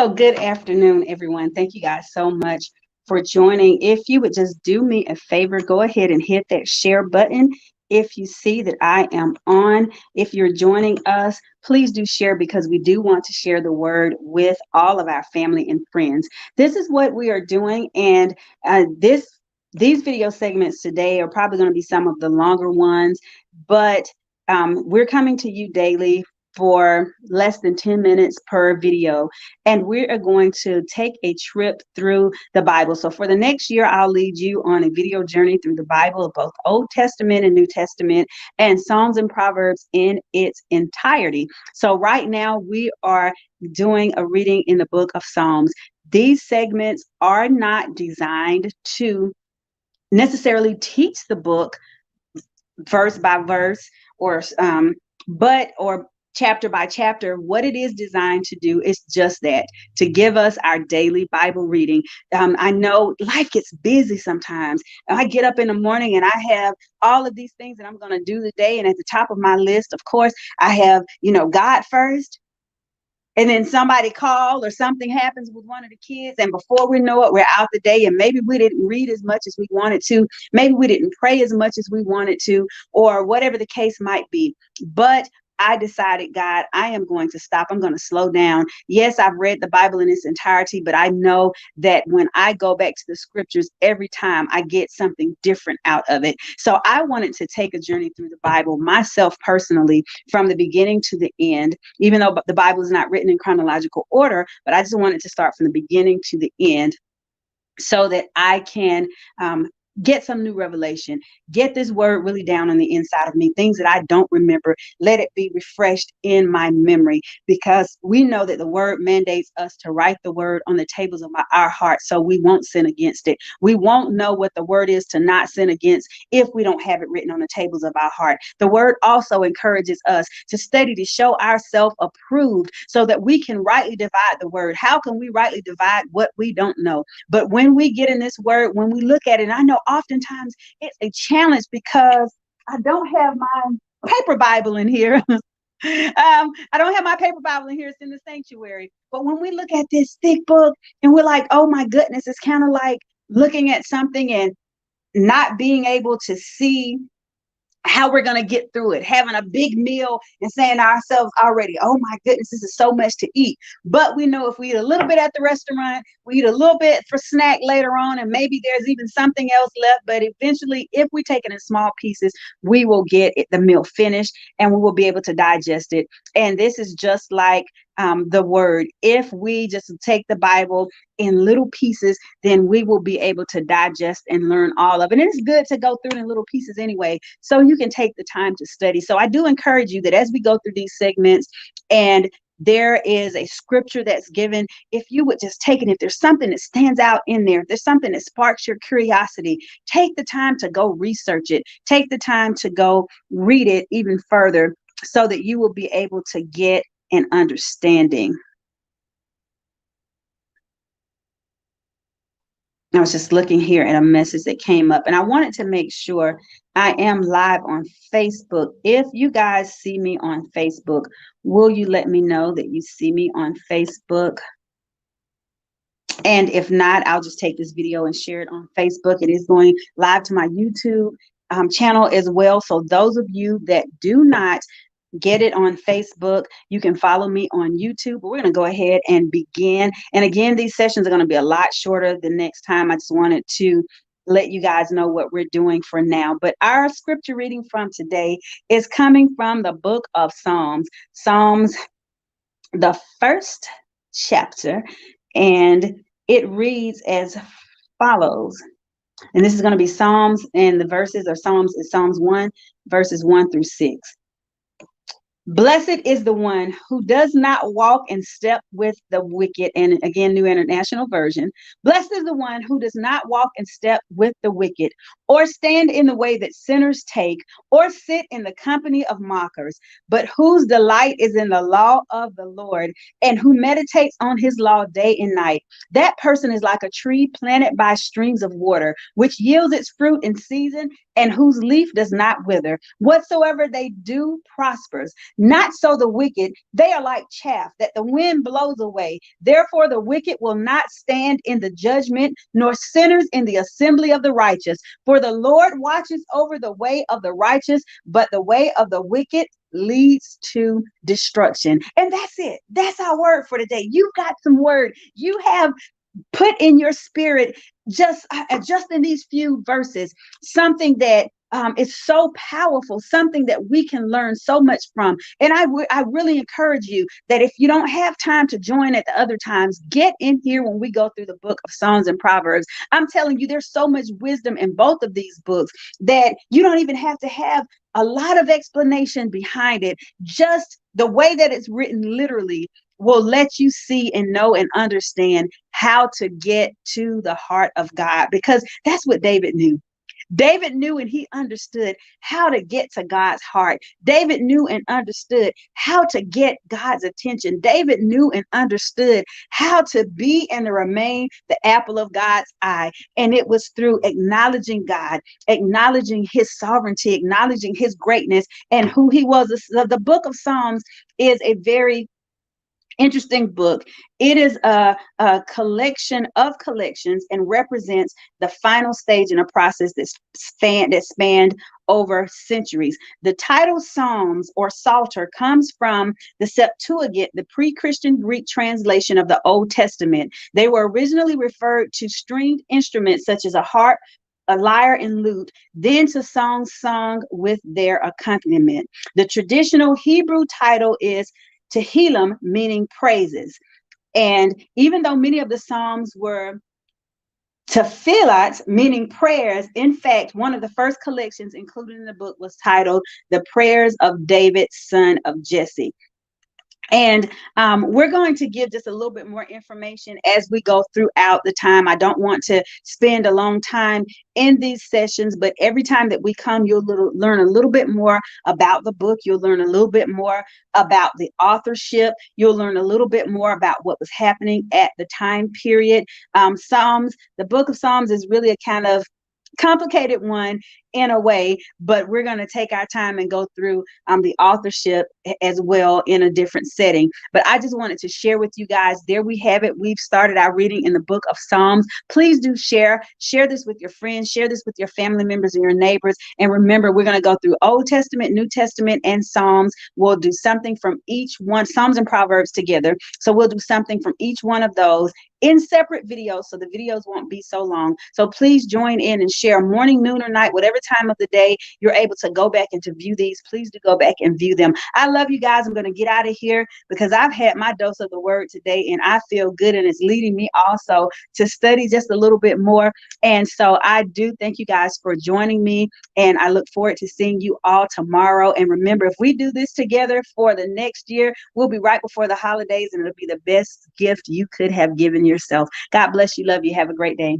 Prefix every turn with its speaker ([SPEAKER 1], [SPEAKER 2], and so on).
[SPEAKER 1] Hello, good afternoon, everyone. Thank you guys so much for joining. If you would just do me a favor, go ahead and hit that share button. If you see that I am on, if you're joining us, please do share because we do want to share the word with all of our family and friends. This is what we are doing, and these video segments today are probably going to be some of the longer ones, but we're coming to you daily for less than 10 minutes per video. And we are going to take a trip through the Bible. So for the next year, I'll lead you on a video journey through the Bible, both Old Testament and New Testament, and Psalms and Proverbs in its entirety. So right now, we are doing a reading in the book of Psalms. These segments are not designed to necessarily teach the book verse by verse or chapter by chapter. What it is designed to do is just that, to give us our daily Bible reading. I know life gets busy sometimes. I get up in the morning and I have all of these things that I'm going to do today. And at the top of my list, of course, I have, God first. And then somebody called or something happens with one of the kids. And before we know it, we're out the day. And maybe we didn't read as much as we wanted to. Maybe we didn't pray as much as we wanted to, or whatever the case might be. But I decided, God, I am going to stop. I'm going to slow down. Yes, I've read the Bible in its entirety, but I know that when I go back to the scriptures, every time I get something different out of it. So I wanted to take a journey through the Bible myself personally, from the beginning to the end, even though the Bible is not written in chronological order, but I just wanted to start from the beginning to the end so that I can get some new revelation, get this word really down on the inside of me, things that I don't remember, let it be refreshed in my memory, because we know that the word mandates us to write the word on the tables of our hearts so we won't sin against it. We won't know what the word is to not sin against if we don't have it written on the tables of our heart. The word also encourages us to study to show ourselves approved so that we can rightly divide the word. How can we rightly divide what we don't know? But when we get in this word, when we look at it, I know oftentimes it's a challenge because I don't have my paper Bible in here. I don't have my paper Bible in here. It's in the sanctuary. But when we look at this thick book and we're like, oh my goodness, it's kind of like looking at something and not being able to see how we're going to get through it, having a big meal and saying to ourselves already, oh my goodness, this is so much to eat. But we know if we eat a little bit at the restaurant, we eat a little bit for snack later on, and maybe there's even something else left. But eventually, if we take it in small pieces, we will get the meal finished and we will be able to digest it. And this is just like the word. If we just take the Bible in little pieces, then we will be able to digest and learn all of it. And it's good to go through it in little pieces anyway, so you can take the time to study. So I do encourage you that as we go through these segments and there is a scripture that's given, if you would just take it, if there's something that stands out in there, if there's something that sparks your curiosity, take the time to go research it. Take the time to go read it even further so that you will be able to get an understanding. I was just looking here at a message that came up, and I wanted to make sure I am live on Facebook. If you guys see me on Facebook, will you let me know that you see me on Facebook? And if not, I'll just take this video and share it on Facebook. It is going live to my YouTube channel as well. So those of you that do not get it on Facebook, you can follow me on YouTube. But we're going to go ahead and begin. And again, these sessions are going to be a lot shorter the next time. I just wanted to let you guys know what we're doing for now. But our scripture reading from today is coming from the book of Psalms. Psalms, the first chapter, and it reads as follows. And this is going to be Psalms, and the verses are Psalms 1, verses 1 through 6. Blessed is the one who does not walk in step with the wicked. And again, New International Version. Blessed is the one who does not walk in step with the wicked, or stand in the way that sinners take, or sit in the company of mockers, but whose delight is in the law of the Lord, and who meditates on his law day and night. That person is like a tree planted by streams of water, which yields its fruit in season and whose leaf does not wither. Whatsoever they do prospers. Not so the wicked, they are like chaff that the wind blows away. Therefore, the wicked will not stand in the judgment, nor sinners in the assembly of the righteous. For the Lord watches over the way of the righteous, but the way of the wicked leads to destruction. And that's it. That's our word for today. You've got some word. You have put in your spirit just in these few verses something that is so powerful, something that we can learn so much from. And I really encourage you that if you don't have time to join at the other times, get in here when we go through the book of Psalms and Proverbs. I'm telling you, there's so much wisdom in both of these books that you don't even have to have a lot of explanation behind it. Just the way that it's written literally will let you see and know and understand how to get to the heart of God, because that's what David knew. David knew and he understood how to get to God's heart. David knew and understood how to get God's attention. David knew and understood how to be and to remain the apple of God's eye. And it was through acknowledging God, acknowledging his sovereignty, acknowledging his greatness and who he was. The book of Psalms is a very interesting book. It is a collection of collections and represents the final stage in a process that spanned over centuries. The title Psalms or Psalter comes from the Septuagint, the pre-Christian Greek translation of the Old Testament. They were originally referred to stringed instruments such as a harp, a lyre and lute, then to songs sung with their accompaniment. The traditional Hebrew title is Tehillim, meaning praises. And even though many of the Psalms were tefillot, meaning prayers, in fact, one of the first collections included in the book was titled The Prayers of David, Son of Jesse. And we're going to give just a little bit more information as we go throughout the time. I don't want to spend a long time in these sessions, but every time that we come, you'll learn a little bit more about the book. You'll learn a little bit more about the authorship. You'll learn a little bit more about what was happening at the time period. The book of Psalms is really a kind of complicated one in a way, but we're going to take our time and go through the authorship as well in a different setting. But I just wanted to share with you guys, there we have it. We've started our reading in the book of Psalms. Please do share this with your friends, share this with your family members and your neighbors. And remember, we're going to go through Old Testament, New Testament, and Psalms. We'll do something from each one, Psalms and Proverbs together. So we'll do something from each one of those in separate videos, so the videos won't be so long. So please join in and share morning, noon, or night, whatever time of the day you're able to go back and to view these. Please do go back and view them. I love you guys. I'm going to get out of here because I've had my dose of the word today and I feel good, and it's leading me also to study just a little bit more. And so I do thank you guys for joining me, and I look forward to seeing you all tomorrow. And remember, if we do this together for the next year, we'll be right before the holidays, and it'll be the best gift you could have given yourself. God bless you. Love you. Have a great day.